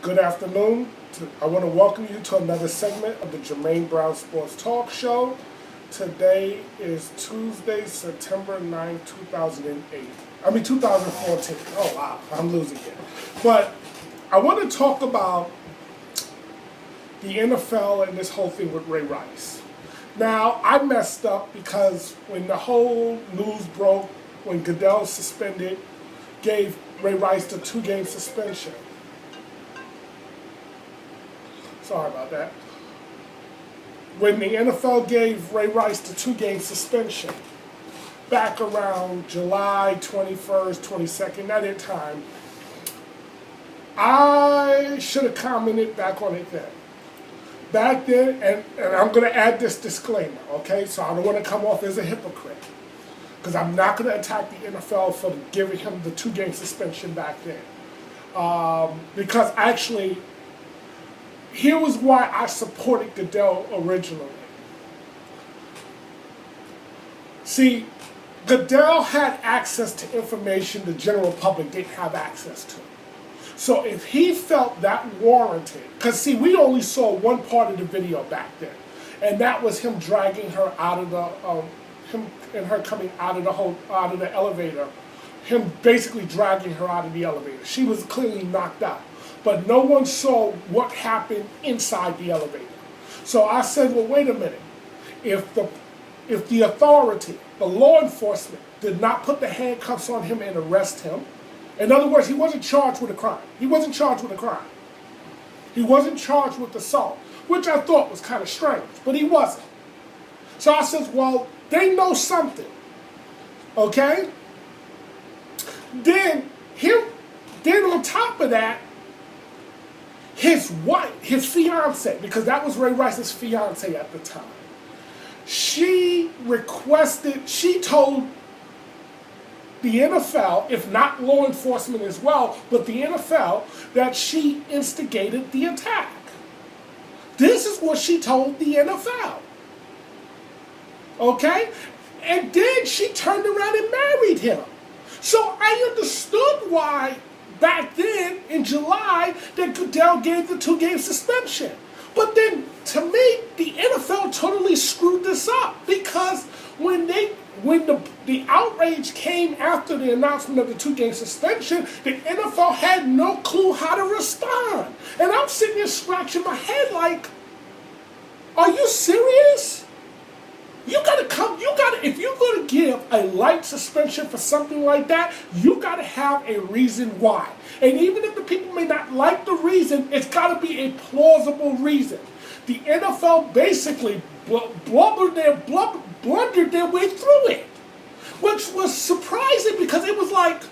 Good afternoon. I want to welcome you to another segment of the Jermaine Brown Sports Talk Show. Today is Tuesday, September 9, 2014. Oh, wow, I'm losing it. But I want to talk about the NFL and this whole thing with Ray Rice. Now, I messed up because when the whole news broke, when Goodell suspended, gave Ray Rice the 2-game suspension. Sorry about that. When the NFL gave Ray Rice the 2-game suspension, back around July 21st, 22nd, at that time, I should have commented back on it then. Back then, and I'm going to add this disclaimer, okay? So I don't want to come off as a hypocrite, because I'm not going to attack the NFL for giving him the 2-game suspension back then. Because actually, here was why I supported Goodell originally. See, Goodell had access to information the general public didn't have access to. So if he felt that warranted, because see, we only saw one part of the video back then, and that was him dragging her out of the, him and her coming out of the elevator, him basically dragging her out of the elevator. She was clearly knocked out, but no one saw what happened inside the elevator. So I said, well, wait a minute. If the authority, the law enforcement, did not put the handcuffs on him and arrest him, in other words, he wasn't charged with a crime. He wasn't charged with a crime. He wasn't charged with assault, which I thought was kind of strange, but he wasn't. So I said, well, they know something, okay? Then on top of that, his wife, his fiance, because that was Ray Rice's fiance at the time, she told the NFL, if not law enforcement as well, but the NFL, that she instigated the attack. This is what she told the NFL. Okay? And then she turned around and married him. So I understood why back then in July that Goodell gave the 2-game suspension. But then to me, the NFL totally screwed this up, because when the outrage came after the announcement of the 2-game suspension, the NFL had no clue how to respond. And I'm sitting there scratching my head like, are you serious? If you're going to give a light suspension for something like that, you got to have a reason why. And even if the people may not like the reason, it's got to be a plausible reason. The NFL basically blundered their way through it, which was surprising, because it was like,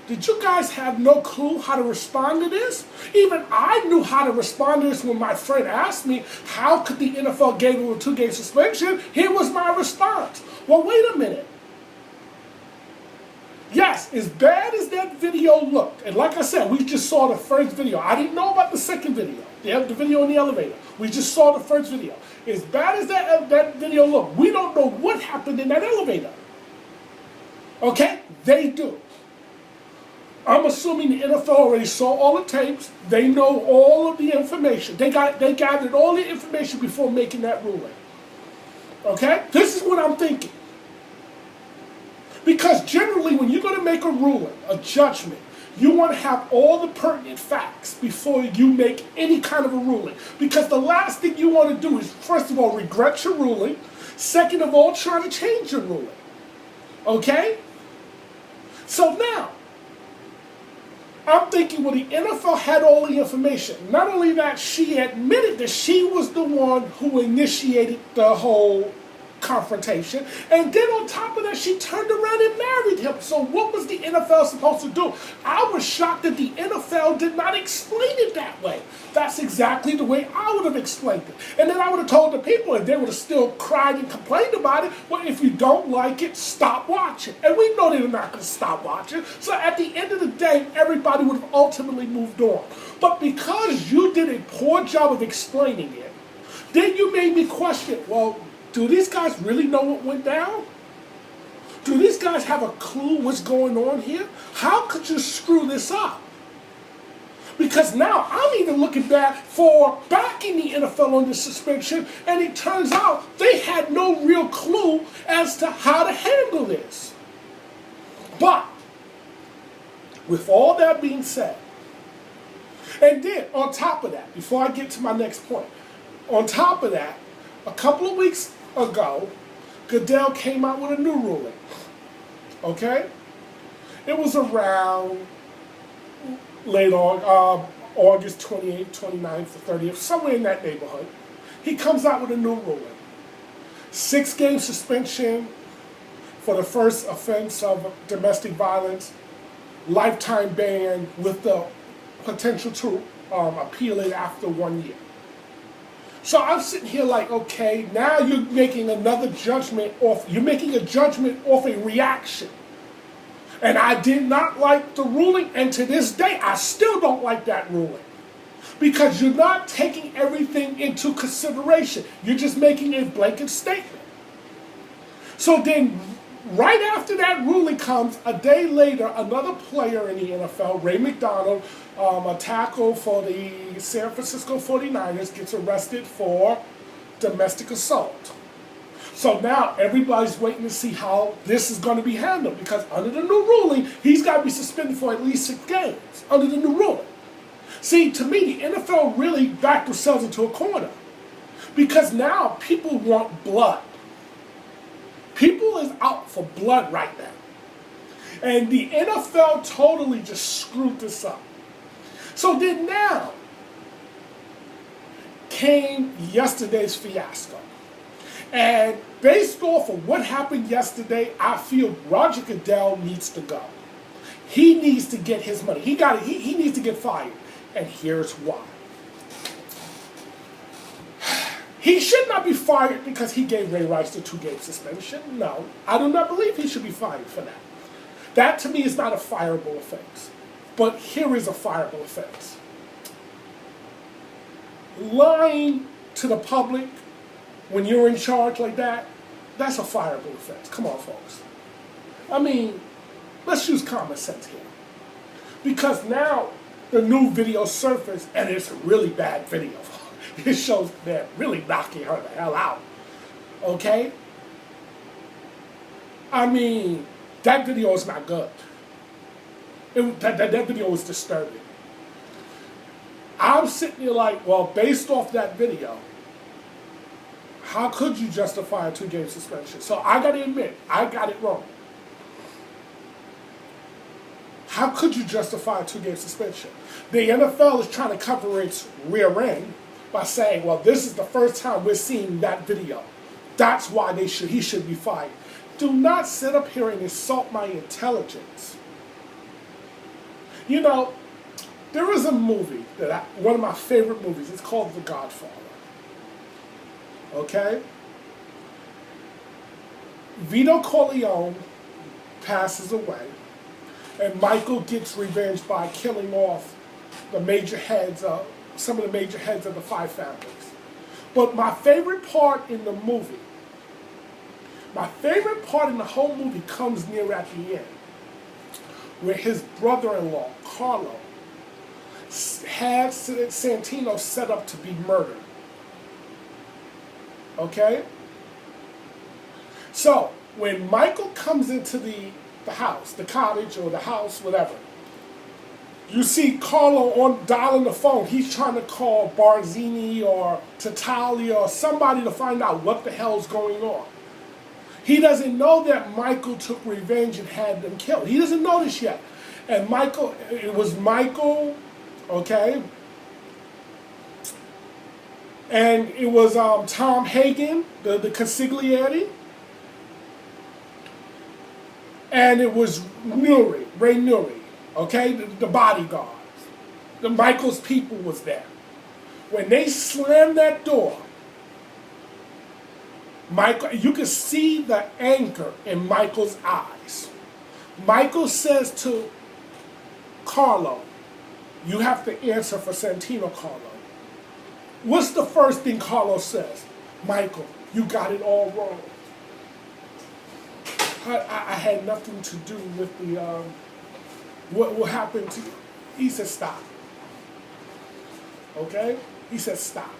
did you guys have no clue how to respond to this? Even I knew how to respond to this when my friend asked me, how could the NFL give him a 2-game suspension? Here was my response. Well, wait a minute. Yes, as bad as that video looked, and like I said, we just saw the first video. I didn't know about the second video, the video in the elevator. We just saw the first video. As bad as that video looked, we don't know what happened in that elevator. Okay? They do. I'm assuming the NFL already saw all the tapes. They know all of the information. They gathered all the information before making that ruling. Okay? This is what I'm thinking. Because generally, when you're going to make a ruling, a judgment, you want to have all the pertinent facts before you make any kind of a ruling. Because the last thing you want to do is, first of all, regret your ruling. Second of all, try to change your ruling. Okay? So now, I'm thinking, well, the NFL had all the information. Not only that, she admitted that she was the one who initiated the whole confrontation. And then on top of that, she turned around and married him. So what was the NFL supposed to do? I was shocked that the NFL did not explain it that way. That's exactly the way I would have explained it. And then I would have told the people, and they would have still cried and complained about it, well, if you don't like it, stop watching. And we know they're not going to stop watching. So at the end of the day, everybody would have ultimately moved on. But because you did a poor job of explaining it, then you made me question, well, do these guys really know what went down? Do these guys have a clue what's going on here? How could you screw this up? Because now I'm even looking back for backing the NFL under suspension, and it turns out they had no real clue as to how to handle this. But, with all that being said, and then on top of that, before I get to my next point, on top of that, a couple of weeks ago, Goodell came out with a new ruling. Okay? It was around late August 28th, 29th, or 30th, somewhere in that neighborhood. He comes out with a new ruling. 6-game suspension for the first offense of domestic violence, lifetime ban with the potential to appeal it after 1 year. So I'm sitting here like, okay, now you're making another judgment off, you're making a judgment off a reaction. And I did not like the ruling, and to this day, I still don't like that ruling. Because you're not taking everything into consideration. You're just making a blanket statement. So then, right after that ruling comes, a day later, another player in the NFL, Ray McDonald, a tackle for the San Francisco 49ers, gets arrested for domestic assault. So now everybody's waiting to see how this is going to be handled, because under the new ruling, he's got to be suspended for at least 6 games under the new ruling. See, to me, the NFL really backed themselves into a corner, because now people want blood. People is out for blood right now. And the NFL totally just screwed this up. So then now came yesterday's fiasco. And based off of what happened yesterday, I feel Roger Goodell needs to go. He needs to get his money. He needs to get fired. And here's why. He should not be fired because he gave Ray Rice the 2-game suspension. No, I do not believe he should be fired for that. That to me is not a fireable offense. But here is a fireable offense. Lying to the public when you're in charge like that, that's a fireable offense. Come on, folks. I mean, let's use common sense here. Because now the new video surfaced, and it's a really bad video. It shows they're really knocking her the hell out. Okay? I mean, that video is not good. That video was disturbing. I'm sitting here like, well, based off that video, how could you justify a 2-game suspension? So I got to admit, I got it wrong. How could you justify a 2-game suspension? The NFL is trying to cover its rear end by saying, well, this is the first time we're seeing that video. That's why he should be fired. Do not sit up here and insult my intelligence. You know, there is a movie one of my favorite movies. It's called The Godfather. Okay? Vito Corleone passes away, and Michael gets revenge by killing off the major heads, some of the major heads of the 5 families. But my favorite part in the movie, my favorite part in the whole movie comes near at the end, where his brother-in-law, Carlo, had Santino set up to be murdered. Okay? So, when Michael comes into the house, the cottage or the house, whatever, you see Carlo dialing the phone. He's trying to call Barzini or Tatali or somebody to find out what the hell's going on. He doesn't know that Michael took revenge and had them killed. He doesn't know this yet. And it was Michael, okay? And it was Tom Hagen, the consigliere. And it was Ray Nuri, okay? The bodyguards. Michael's people was there. When they slammed that door, you could see the anger in Michael's eyes. Michael says to Carlo, you have to answer for Santino, Carlo. What's the first thing Carlo says? Michael, you got it all wrong. I had nothing to do with the what happened to you. He said, stop. Okay? He said, stop.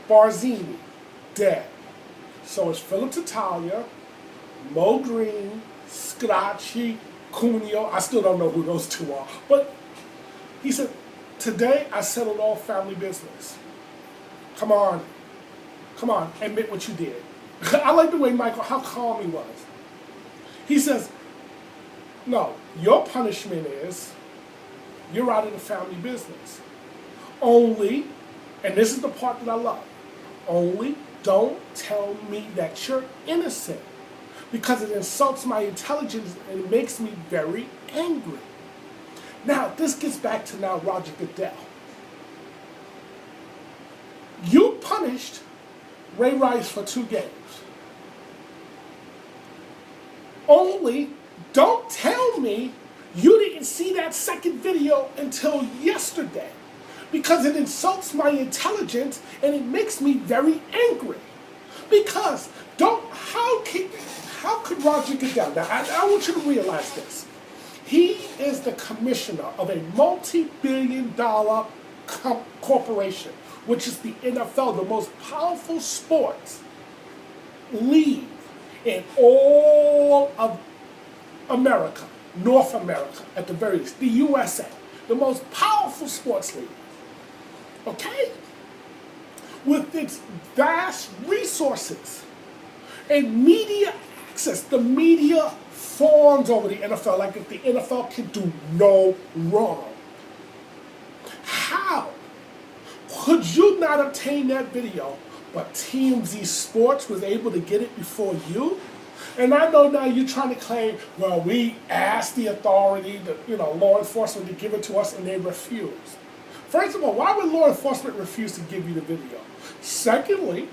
Barzini, dead. So it's Philip Tattaglia, Mo Green, Scacchi, Cuneo. I still don't know who those two are. But he said, today I settled all family business. Come on. Come on, admit what you did. I like the way Michael, how calm he was. He says, no, your punishment is you're out of the family business. Only, and this is the part that I love, only don't tell me that you're innocent because it insults my intelligence and it makes me very angry. Now, this gets back to now Roger Goodell. You punished Ray Rice for 2 games. Only don't tell me you didn't see that second video until yesterday because it insults my intelligence and it makes me very angry. Because how could Roger Goodell, now I want you to realize this. He is the commissioner of a multi-billion-dollar corporation, which is the NFL, the most powerful sports league in all of America, North America at the very least, the USA, the most powerful sports league. Okay? With its vast resources and media access, the media fawns over the NFL like if the NFL can do no wrong. How could you not obtain that video, but TMZ Sports was able to get it before you? And I know now you're trying to claim, well, we asked the authority, law enforcement to give it to us and they refused. First of all, why would law enforcement refuse to give you the video? Secondly,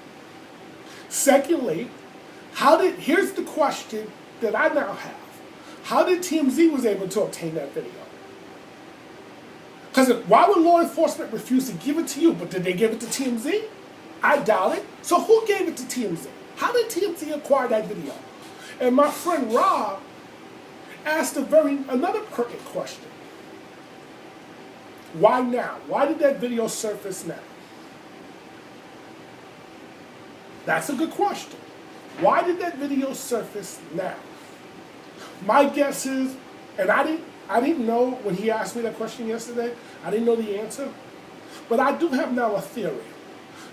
here's the question that I now have. How did TMZ was able to obtain that video? Because why would law enforcement refuse to give it to you, but did they give it to TMZ? I doubt it. So who gave it to TMZ? How did TMZ acquire that video? And my friend Rob asked another pertinent question. Why now? Why did that video surface now? That's a good question. Why did that video surface now? My guess is, and I didn't know when he asked me that question yesterday, I didn't know the answer, but I do have now a theory.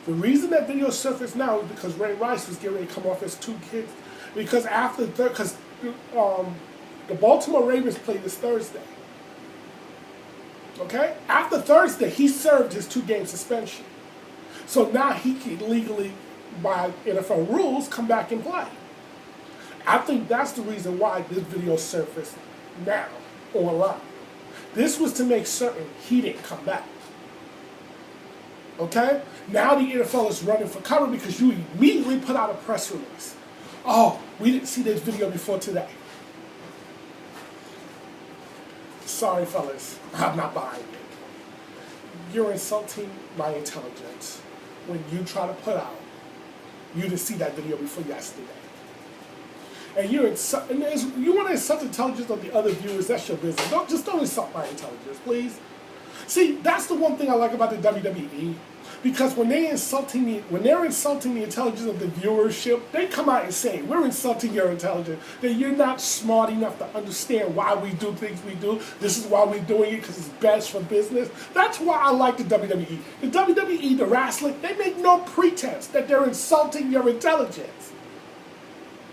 The reason that video surfaced now is because Ray Rice was getting ready to come off his 2 kids, because the Baltimore Ravens played this Thursday. Okay? After Thursday, he served his 2-game suspension. So now he can legally, by NFL rules, come back and play. I think that's the reason why this video surfaced now online. This was to make certain he didn't come back. Okay? Now the NFL is running for cover because you immediately put out a press release. Oh, we didn't see this video before today. Sorry, fellas, I'm not buying it. You're insulting my intelligence when you try to put out, you didn't see that video before yesterday. And you want to insult the intelligence of the other viewers, that's your business. Don't insult my intelligence, please. See, that's the one thing I like about the WWE. Because when they're insulting the intelligence of the viewership, they come out and say, we're insulting your intelligence, that you're not smart enough to understand why we do things we do. This is why we're doing it, because it's best for business. That's why I like the WWE. The WWE, the wrestling, they make no pretense that they're insulting your intelligence.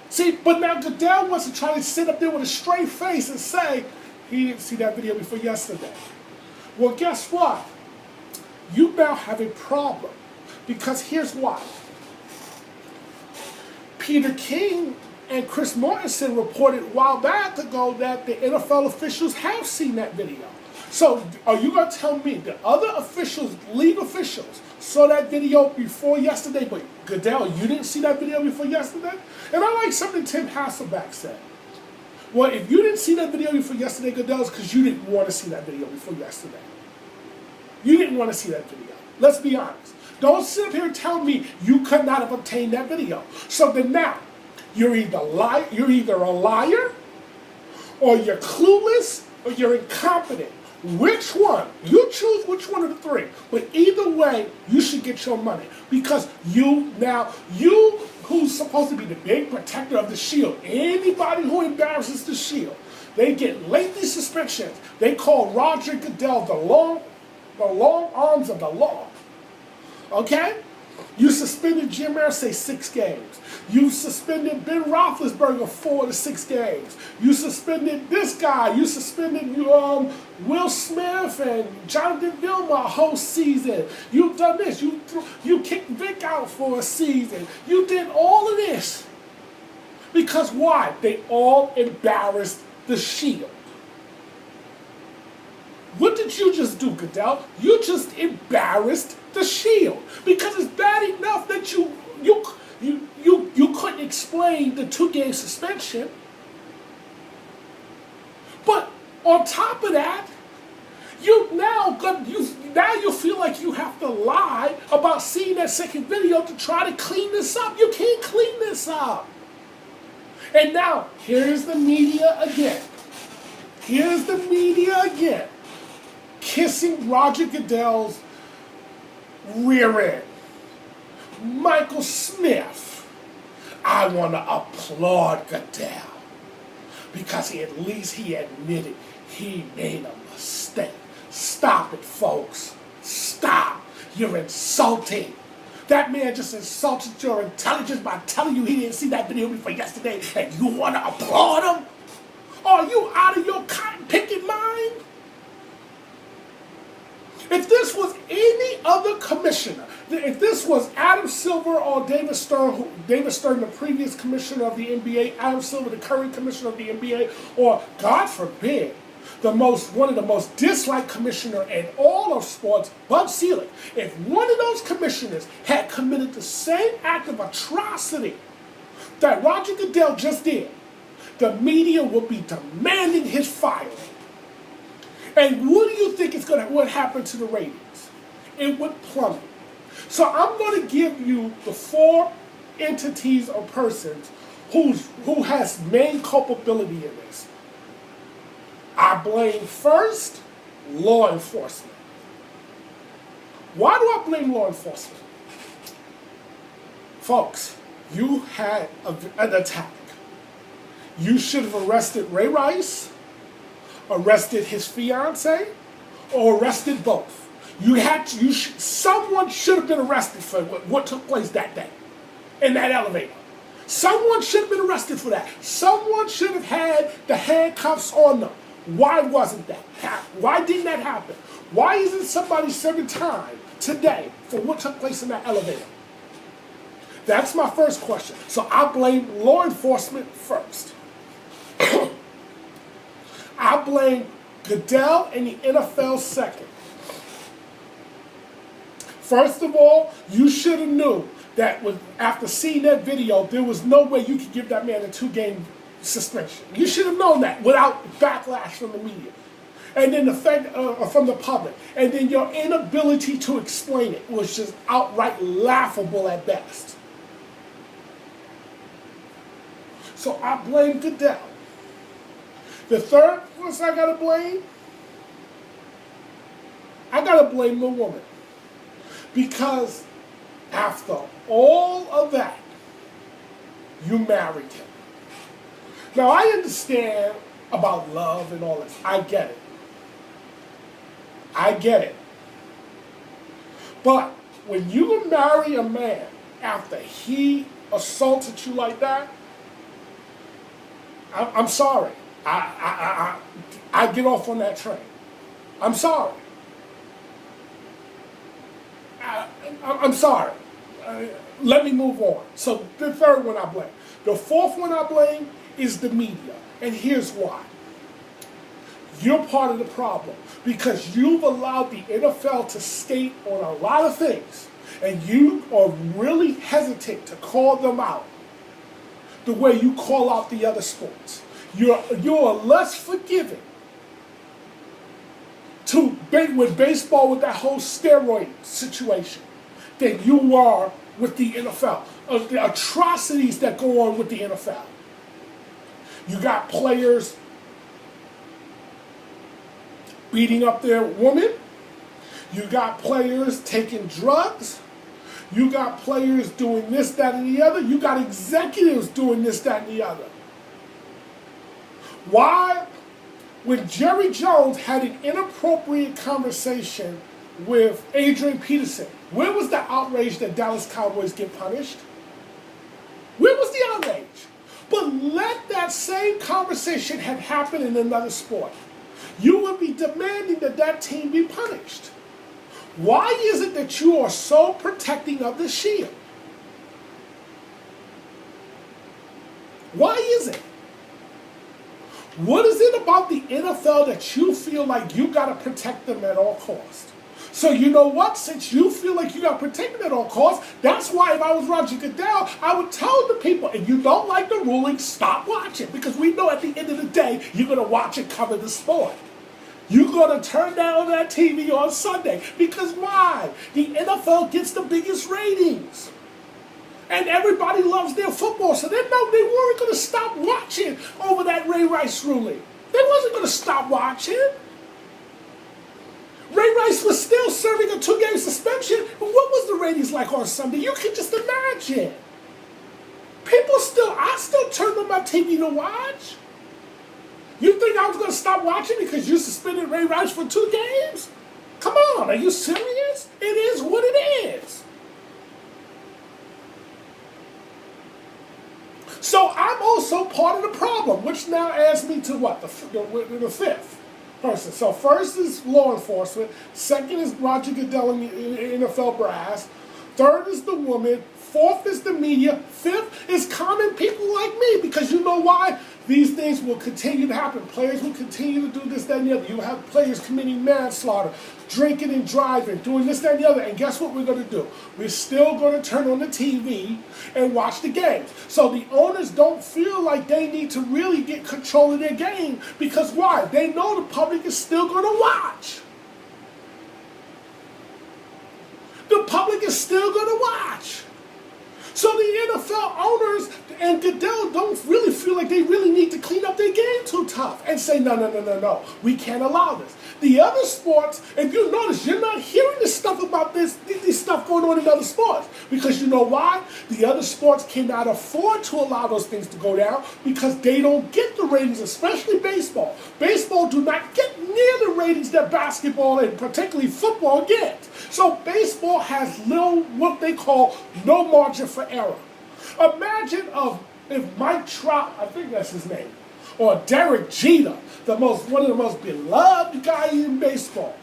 See, but now Goodell wants to try to sit up there with a straight face and say, he didn't see that video before yesterday. Well, guess what? You now have a problem, because here's why. Peter King and Chris Mortensen reported a while back ago that the NFL officials have seen that video. So are you going to tell me the other officials, league officials, saw that video before yesterday, but Goodell, you didn't see that video before yesterday? And I like something Tim Hasselbeck said. Well, if you didn't see that video before yesterday, Goodell, it's because you didn't want to see that video before yesterday. You didn't want to see that video. Let's be honest. Don't sit up here and tell me you could not have obtained that video. So then now, you're either a liar, or you're clueless, or you're incompetent. Which one? You choose which one of the three. But either way, you should get your money. Because you who's supposed to be the big protector of the shield, anybody who embarrasses the shield, they get lengthy suspensions. They call Roger Goodell the long arms of the law. Okay? You suspended Jim Irsay 6 games. You suspended Ben Roethlisberger 4 to 6 games. You suspended this guy. You suspended Will Smith and Jonathan Vilma a whole season. You've done this. You kicked Vic out for a season. You did all of this. Because why? They all embarrassed the shield. What did you just do, Goodell? You just embarrassed the shield. Because it's bad enough that you couldn't explain the 2-game suspension. But on top of that, you feel like you have to lie about seeing that second video to try to clean this up. You can't clean this up. And now, here's the media again. Here's the media again. Kissing Roger Goodell's rear end. Michael Smith. I want to applaud Goodell. Because at least he admitted he made a mistake. Stop it, folks. Stop. You're insulting. That man just insulted your intelligence by telling you he didn't see that video before yesterday, and you want to applaud him? Are you out of your cotton-picking mind? If this was any other commissioner, if this was Adam Silver or David Stern, the previous commissioner of the NBA, Adam Silver, the current commissioner of the NBA, or God forbid, one of the most disliked commissioner in all of sports, Bud Selig, if one of those commissioners had committed the same act of atrocity that Roger Goodell just did, the media would be demanding his firing. And what do you think would happen to the ratings? It would plummet. So I'm going to give you the 4 entities or persons who has main culpability in this. I blame first law enforcement. Why do I blame law enforcement? Folks, you had an attack. You should have arrested Ray Rice, arrested his fiance, or arrested both. Someone should have been arrested for what took place that day in that elevator. Someone should have been arrested for that. Someone should have had the handcuffs on them. Why wasn't that? Why didn't that happen? Why isn't somebody serving time today for what took place in that elevator? That's my first question. So I blame law enforcement first. I blame Goodell and the NFL second. First of all, you should have knew that after seeing that video, there was no way you could give that man a 2-game suspension. You should have known that without backlash from the media. And then from the public. And then your inability to explain it was just outright laughable at best. So I blame Goodell. The third person I gotta blame, I gotta blame the woman. Because after all of that, you married him. Now I understand about love and all this. I get it. I get it. But when you marry a man after he assaulted you like that, I'm sorry. I get off on that train. I'm sorry. I'm sorry. Let me move on. So the third one I blame. The fourth one I blame is the media. And here's why. You're part of the problem because you've allowed the NFL to skate on a lot of things, and you are really hesitant to call them out the way you call out the other sports. You're less forgiving with baseball, with that whole steroid situation, than you are with the NFL. The atrocities that go on with the NFL. You got players beating up their woman. You got players taking drugs. You got players doing this, that, and the other. You got executives doing this, that, and the other. Why? When Jerry Jones had an inappropriate conversation with Adrian Peterson, where was the outrage that Dallas Cowboys get punished? Where was the outrage? But let that same conversation have happened in another sport. You would be demanding that that team be punished. Why is it that you are so protecting of the shield? Why is it? What is it about the NFL that you feel like you got to protect them at all costs? So you know what? Since you feel like you got to protect them at all costs, that's why if I was Roger Goodell, I would tell the people, if you don't like the ruling, stop watching. Because we know at the end of the day, you're going to watch and cover the sport. You're going to turn down that TV on Sunday. Because why? The NFL gets the biggest ratings. And everybody loves their football. So they know they weren't going to stop watching over that Ray Rice ruling. They wasn't going to stop watching. Ray Rice was still serving a 2-game suspension. But what was the ratings like on Sunday? You can just imagine. I still turn on my TV to watch. You think I was going to stop watching because you suspended Ray Rice for 2 games? Come on, are you serious? It is what it is. So I'm also part of the problem, which now adds me to what? The fifth person. So first is law enforcement. Second is Roger Goodell and the NFL brass. Third is the woman. Fourth is the media. Fifth is common people like me. Because you know why? These things will continue to happen. Players will continue to do this, that, and the other. You have players committing manslaughter, drinking and driving, doing this, that, and the other. And guess what we're going to do? We're still going to turn on the TV and watch the games. So the owners don't feel like they need to really get control of their game. Because why? They know the public is still going to watch. The public is still going to watch. So the NFL owners and Goodell don't really feel like they really need to clean up their game too tough and say, no, we can't allow this. The other sports, if you notice, you're not hearing this stuff about this stuff going on in other sports. Because you know why? The other sports cannot afford to allow those things to go down because they don't get the ratings, especially baseball. Baseball do not get near the ratings that basketball and particularly football get. So baseball has what they call no margin for error. Imagine if Mike Trout, I think that's his name, or Derek Jeter, one of the most beloved guys in baseball,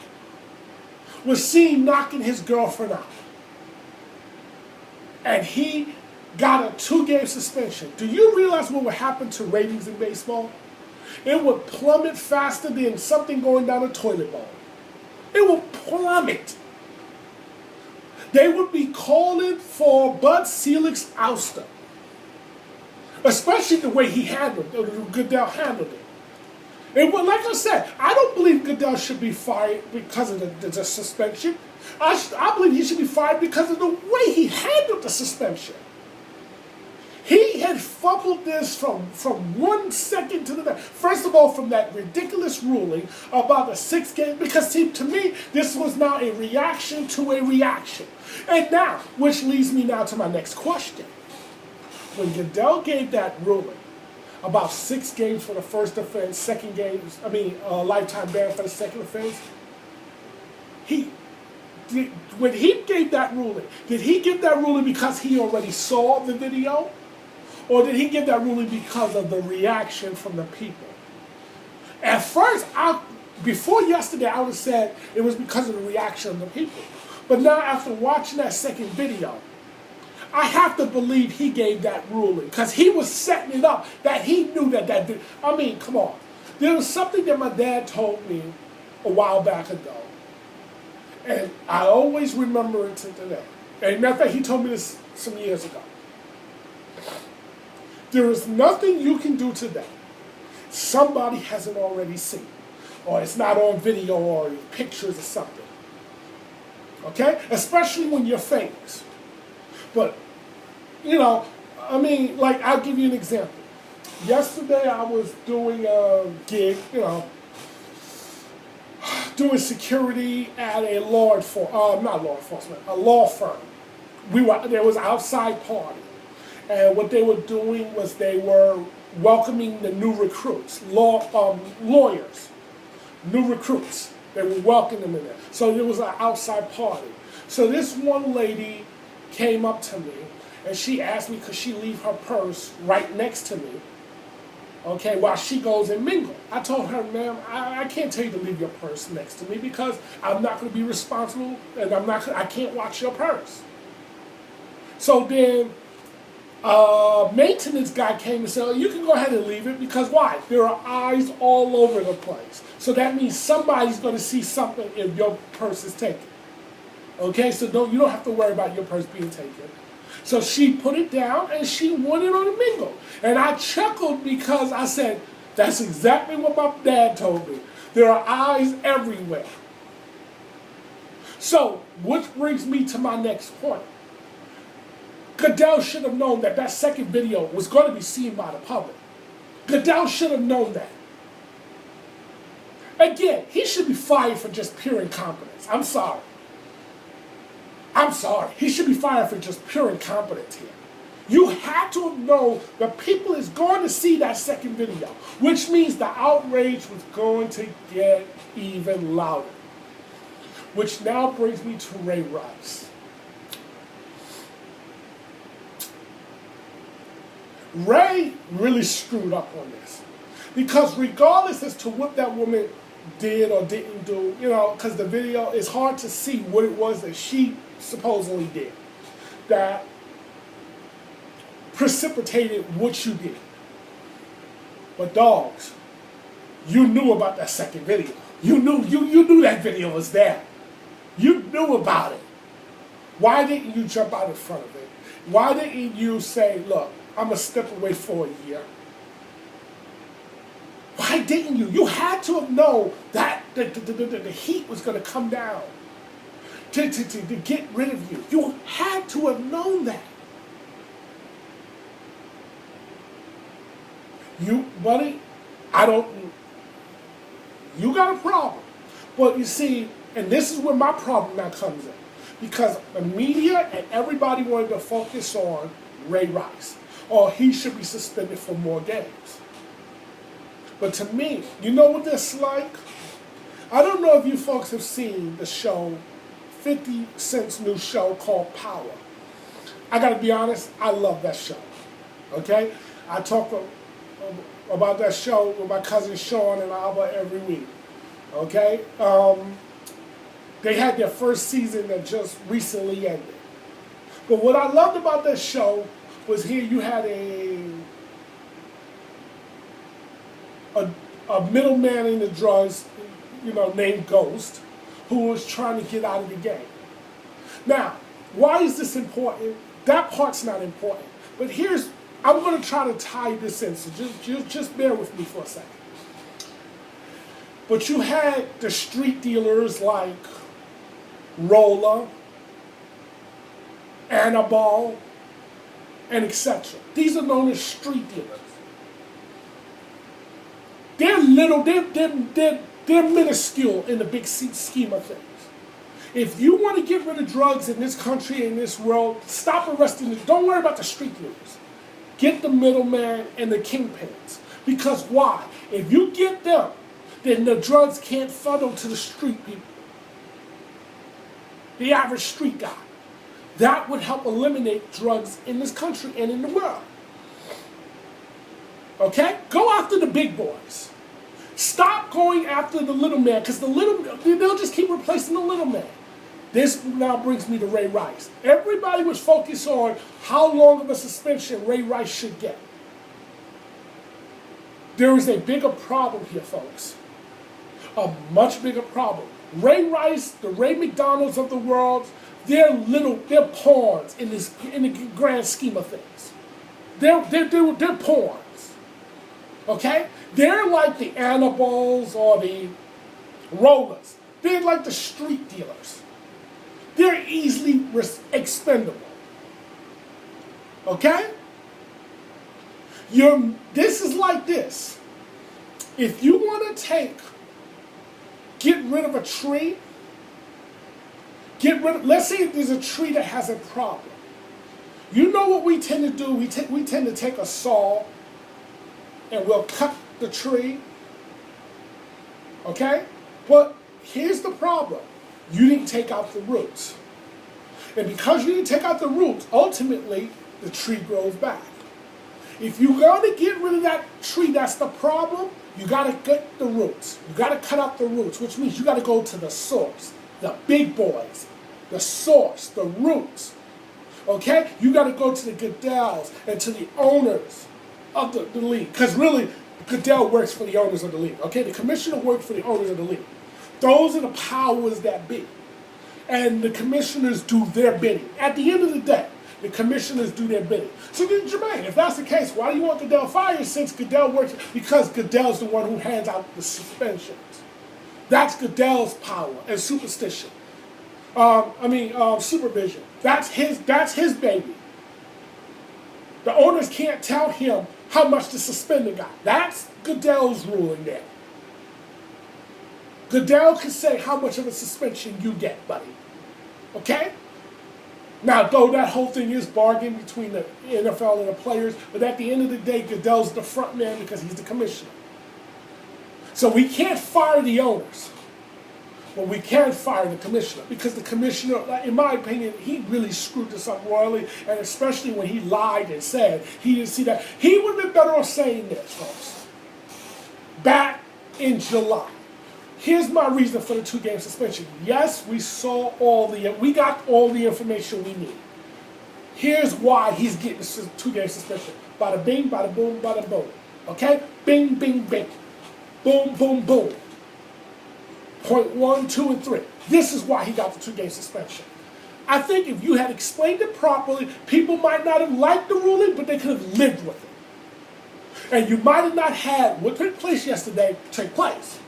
was seen knocking his girlfriend out. And he got a 2-game suspension. Do you realize what would happen to ratings in baseball? It would plummet faster than something going down a toilet bowl. It would plummet. They would be calling for Bud Selig's ouster. Especially the way Goodell handled it. And like I said, I don't believe Goodell should be fired because of the suspension. I believe he should be fired because of the way he handled the suspension. He had fumbled this from 1 second to the next. First of all, from that ridiculous ruling about the 6 games, because see, to me, this was now a reaction to a reaction. And now, which leads me now to my next question. When Goodell gave that ruling about 6 games for the first offense, lifetime ban for the second offense, when he gave that ruling, did he give that ruling because he already saw the video? Or did he give that ruling because of the reaction from the people? At first, before yesterday, I would have said it was because of the reaction of the people. But now, after watching that second video, I have to believe he gave that ruling because he was setting it up that he knew that. I mean, come on. There was something that my dad told me a while back ago, and I always remember it to today. And matter of fact, he told me this some years ago. There is nothing you can do today somebody hasn't already seen, or it's not on video or pictures or something. Okay? Especially when you're famous. But, I'll give you an example. Yesterday I was doing a gig, doing security at a not law enforcement, a law firm. There was an outside party, and what they were doing was they were welcoming the new recruits, lawyers, new recruits. They were welcoming them in there. So there was an outside party. So this one lady came up to me, and she asked me could she leave her purse right next to me, okay, while she goes and mingle. I told her, ma'am, I can't tell you to leave your purse next to me because I'm not going to be responsible, and I can't watch your purse. So then maintenance guy came and said, oh, you can go ahead and leave it because why? There are eyes all over the place. So that means somebody's going to see something if your purse is taken. Okay, so you don't have to worry about your purse being taken. So she put it down and she went in on a mingle. And I chuckled because I said, that's exactly what my dad told me. There are eyes everywhere. So, which brings me to my next point. Goodell should have known that that second video was going to be seen by the public. Goodell should have known that. Again, he should be fired for just pure incompetence. I'm sorry. He should be fired for just pure incompetence here. You had to have known the people is going to see that second video, which means the outrage was going to get even louder. Which now brings me to Ray Rice. Ray really screwed up on this. Because regardless as to what that woman did or didn't do, because the video, it's hard to see what it was that she supposedly did that precipitated what you did. But dogs, you knew about that second video. You knew that video was there. You knew about it. Why didn't you jump out in front of it? Why didn't you say, look, I'm going to step away for a year? Why didn't you? You had to have known that the heat was going to come down to get rid of you. You had to have known that. Buddy, you got a problem. But you see, and this is where my problem now comes in. Because the media and everybody wanted to focus on Ray Rice. Or he should be suspended for more games. But to me, you know what that's like? I don't know if you folks have seen the show, 50 Cent's new show called Power. I gotta be honest, I love that show. Okay? I talk about that show with my cousin Sean and Alba every week. Okay? They had their first season that just recently ended. But what I loved about that show was here you had a middleman in the drugs, named Ghost, who was trying to get out of the game. Now, why is this important? That part's not important. But I'm going to try to tie this in, so just bear with me for a second. But you had the street dealers like Roller, Annabelle, and etc. These are known as street dealers. They're little, they're minuscule in the big scheme of things. If you want to get rid of drugs in this country, in this world, stop arresting them. Don't worry about the street dealers. Get the middleman and the kingpins. Because why? If you get them, then the drugs can't funnel to the street people. The average street guy. That would help eliminate drugs in this country and in the world. Okay? Go after the big boys. Stop going after the little man, because they'll just keep replacing the little man. This now brings me to Ray Rice. Everybody was focused on how long of a suspension Ray Rice should get. There is a bigger problem here, folks. A much bigger problem. Ray Rice, the Ray McDonalds of the world, they're pawns in the grand scheme of things. They're pawns. Okay? They're like the Annabelles or the Rollers. They're like the street dealers. They're easily expendable. Okay? This is like this. If you want to take get rid of a tree, let's say there's a tree that has a problem. You know what we tend to do? We tend to take a saw and we'll cut the tree. Okay? But here's the problem. You didn't take out the roots. And because you didn't take out the roots, ultimately, the tree grows back. If you're going to get rid of that tree, that's the problem, you got to get the roots. You got to cut out the roots, which means you got to go to the source, the big boys, the source, the roots. Okay? You got to go to the Goodells and to the owners of the league. Because really, Goodell works for the owners of the league. Okay? The commissioner works for the owners of the league. Those are the powers that be. And the commissioners do their bidding. At the end of the day, the commissioners do their bidding. So then, Jermaine, if that's the case, why do you want Goodell fired since Goodell works? Because Goodell's the one who hands out the suspensions. That's Goodell's power and superstition. Supervision. That's his baby. The owners can't tell him how much to suspend the guy. That's Goodell's ruling there. Goodell can say how much of a suspension you get, buddy. Okay? Now, though that whole thing is bargained between the NFL and the players, but at the end of the day, Goodell's the front man because he's the commissioner. So we can't fire the owners, but we can fire the commissioner because the commissioner, in my opinion, he really screwed this up royally, and especially when he lied and said he didn't see that. He would have been better off saying this, folks. Back in July. Here's my reason for the 2-game suspension. Yes, we got all the information we need. Here's why he's getting the 2-game suspension. Bada bing, bada boom, bada boom. Okay? Bing, bing, bing. Boom, boom, boom. Point 1, 2, and 3. This is why he got the 2-game suspension. I think if you had explained it properly, people might not have liked the ruling, but they could have lived with it. And you might have not had what took place yesterday take place.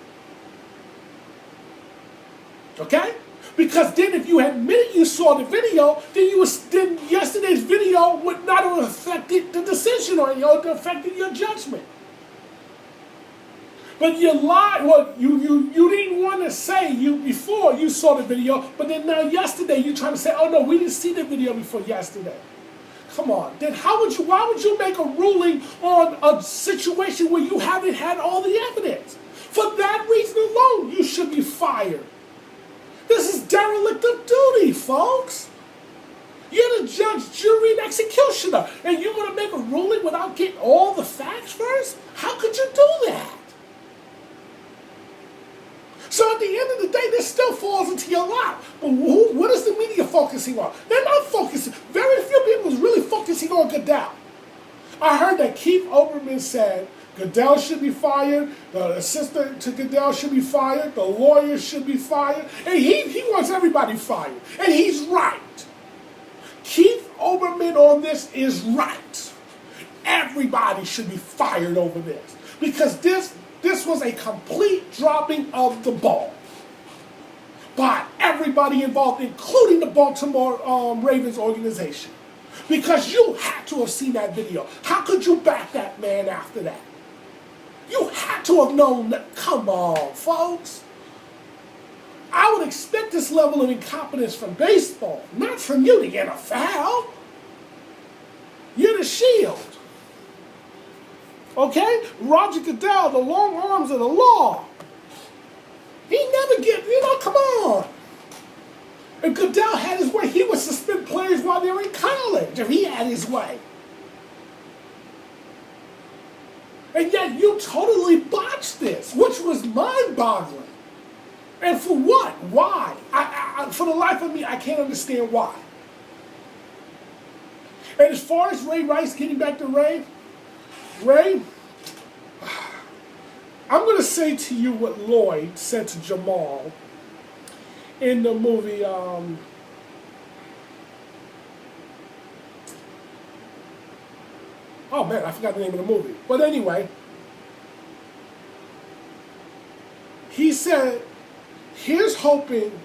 Okay? Because then if you had admitted you saw the video, then yesterday's video would not have affected the decision or affected your judgment. But you lied. Well, you didn't want to say before you saw the video, but then now yesterday you're trying to say, oh no, we didn't see the video before yesterday. Come on. Then why would you make a ruling on a situation where you haven't had all the evidence? For that reason alone, you should be fired. This is derelict of duty, folks. You're the judge, jury, and executioner, and you're going to make a ruling without getting all the facts first? How could you do that? So at the end of the day, this still falls into your lap. But what is the media focusing on? They're not focusing. Very few people is really focusing on Goodell. I heard that Keith Olbermann said Goodell should be fired, the assistant to Goodell should be fired, the lawyers should be fired, and he wants everybody fired. And he's right. Keith Olbermann on this is right. Everybody should be fired over this. Because this was a complete dropping of the ball by everybody involved, including the Baltimore Ravens organization. Because you had to have seen that video. How could you back that man after that? You had to have known that. Come on, folks. I would expect this level of incompetence from baseball, not from you, the NFL. You're the shield. Okay? Roger Goodell, the long arms of the law. He never come on. If Goodell had his way, he would suspend players while they were in college, if he had his way. And yet you totally botched this, which was mind-boggling. And for what? Why? For the life of me, I can't understand why. And as far as Ray Rice, getting back to Ray, I'm going to say to you what Lloyd said to Jamal in the movie, oh man, I forgot the name of the movie. But anyway, he said, here's hoping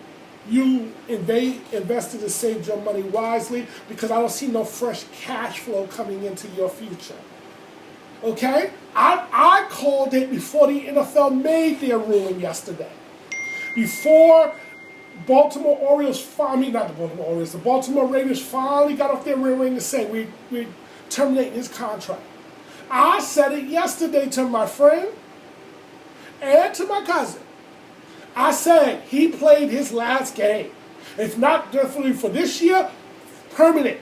you invested and saved your money wisely because I don't see no fresh cash flow coming into your future. Okay? I called it before the NFL made their ruling yesterday. before Baltimore Orioles, I mean not the Baltimore Orioles, the Baltimore Ravens finally got off their rear wing to say we terminating his contract. I said it yesterday to my friend and to my cousin. I said he played his last game. If not definitely for this year, permanent.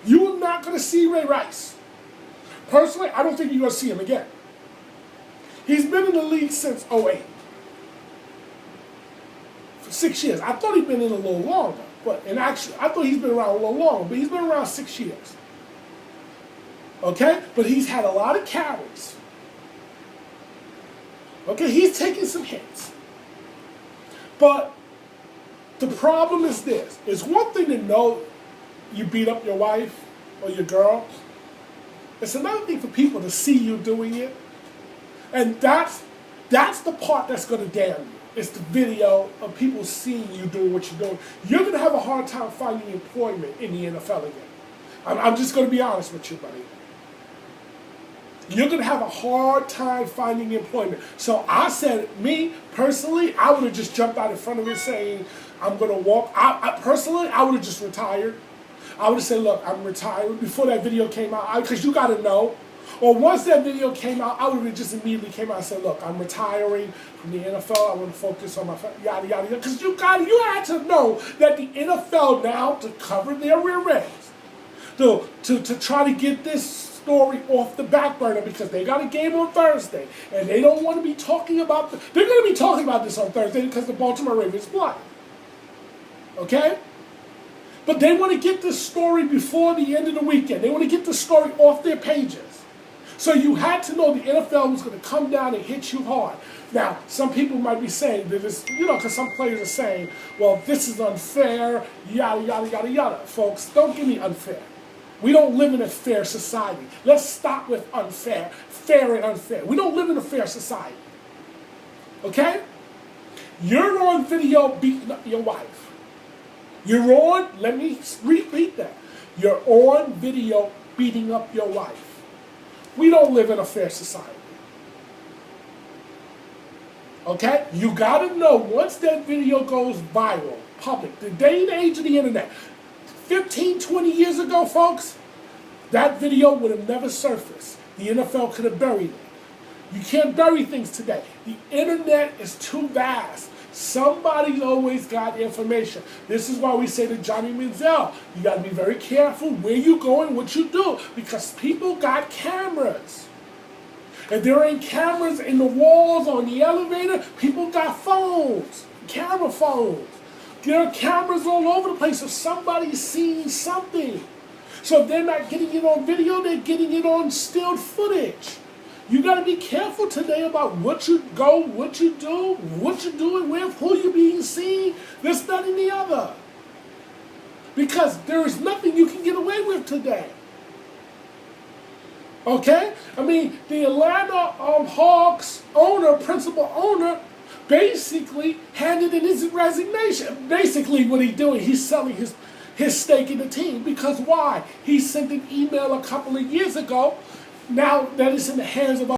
You're not going to see Ray Rice. Personally, I don't think you're going to see him again. He's been in the league since '08. For 6 years. I thought he'd been in a little longer. And actually, I thought he's been around a little longer, but he's been around 6 years. Okay? But he's had a lot of carries. Okay? He's taking some hits. But the problem is this. It's one thing to know you beat up your wife or your girl. It's another thing for people to see you doing it. And that's the part that's going to damn you. It's the video of people seeing you doing what you're doing. You're going to have a hard time finding employment in the NFL again. I'm just going to be honest with you, buddy. You're going to have a hard time finding employment. So I said, me, personally, I would have just jumped out in front of it saying, I'm going to walk. Personally, I would have just retired. I would have said, look, I'm retired before that video came out. Because you got to know. Or once that video came out, I would have just immediately came out and said, look, I'm retiring from the NFL. I want to focus on my yada, yada, yada. Because you had to know that the NFL now, to cover their rear ends, to try to get this story off the back burner, because they got a game on Thursday, and they don't want to be talking about they're going to be talking about this on Thursday because the Baltimore Ravens play. Okay? But they want to get this story before the end of the weekend. They want to get the story off their pages. So you had to know the NFL was going to come down and hit you hard. Now, some people might be saying that it's, because some players are saying, well, this is unfair, yada, yada, yada, yada. Folks, don't give me unfair. We don't live in a fair society. Let's stop with unfair, fair and unfair. We don't live in a fair society. Okay? You're on video beating up your wife. You're on, let me repeat that. You're on video beating up your wife. We don't live in a fair society. Okay? You gotta know, once that video goes viral, public, the day and age of the internet, 15, 20 years ago, folks, that video would have never surfaced. The NFL could have buried it. You can't bury things today. The internet is too vast. Somebody's always got information. This is why we say to Johnny Manziel, you got to be very careful where you go and what you do, because people got cameras. And there ain't cameras in the walls, on the elevator. People got phones, camera phones. There are cameras all over the place if somebody's seeing something. So if they're not getting it on video, they're getting it on still footage. You got to be careful today about what you go, what you do, what you're doing with, who you're being seen, this, that, and the other. Because there is nothing you can get away with today. Okay? I mean, the Atlanta Hawks principal owner, basically handed in his resignation. Basically what he's doing, he's selling his stake in the team. Because why? He sent an email a couple of years ago. Now that it's in the hands of